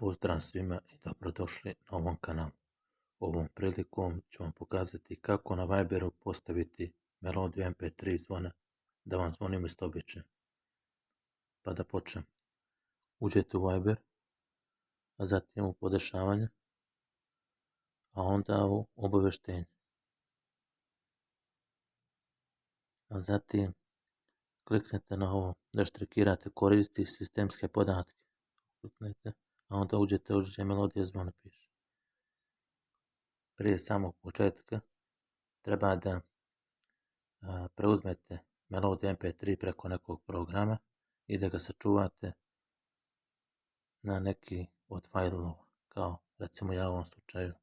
Pozdrav svima i dobrodošli na ovom kanalu. Ovom prilikom ću vam pokazati kako na Viberu postaviti melodiju MP3 zvona da vam zvoni umjesto obične. Pa da počnem. Uđete u Viber, a zatim u podešavanje, a onda u obaveštenje. A zatim kliknete na ovo da štrikirate koristi sistemske podatke. Kliknete, a onda uđete u gdje melodija zvona piše. Prije samog početka treba da preuzmete melodiju MP3 preko nekog programa i da ga sačuvate na neki od fajlova, kao recimo ja u ovom slučaju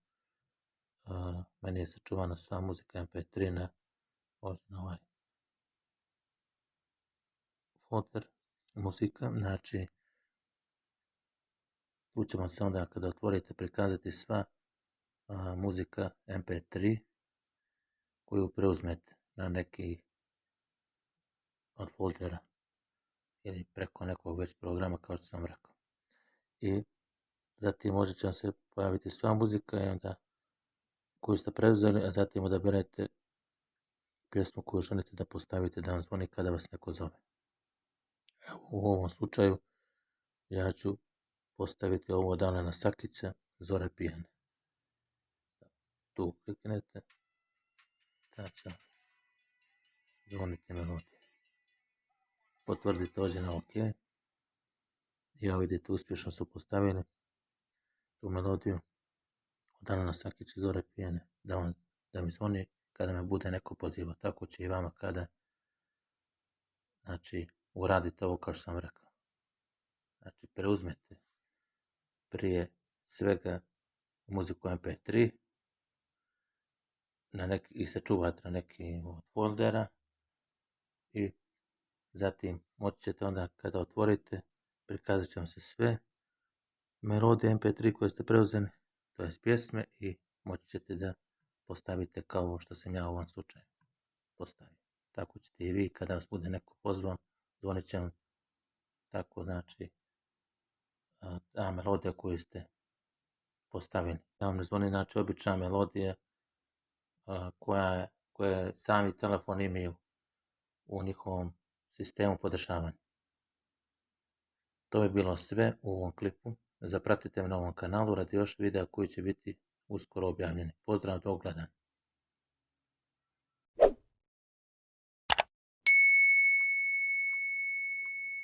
meni je sačuvana sva muzika MP3 na ovaj folder muzika, znači tu će vam se onda kada otvorite prikazati sva muzika MP3 koju preuzmete na neki od foldera ili preko nekog već programa kao što sam rekao. I zatim možda će vam se pojaviti sva muzika i onda koju ste preuzeli, a zatim odaberete pjesmu koju želite da postavite da vam zvoni kada vas neko zove. Evo, u ovom slučaju ja ću postaviti ovo od Alena Sakića, Zore pijane. Tu kliknete, da će zvoniti melodija. Potvrdite ovdje na OK. I evo vidite, uspješno su postavili tu melodiju od Alena Sakića, Zore pijane, da mi zvoni kada me bude neko poziva. Tako će i vama kada uradite ovo kao što sam rekao. Znači, preuzmete prije svega muziku MP3 i sačuvate na neki od foldera i zatim moći ćete onda kada otvorite prikazat će vam se sve melodije MP3 koje ste preuzeli, to je pjesme, i moći ćete da postavite kao ovo što sam ja u ovom slučaju postavio. Tako ćete i vi kada vas bude neko pozvao, zvonit će vam tako, znači, ta melodija koju ste postavili. Da vam ne zvoni, znači, obična melodija koje sami telefon imaju u njihovom sistemu podešavanja. To je bilo sve u ovom klipu. Zapratite me na ovom kanalu radi još videa koji će biti uskoro objavljeni. Pozdrav, do gledanja.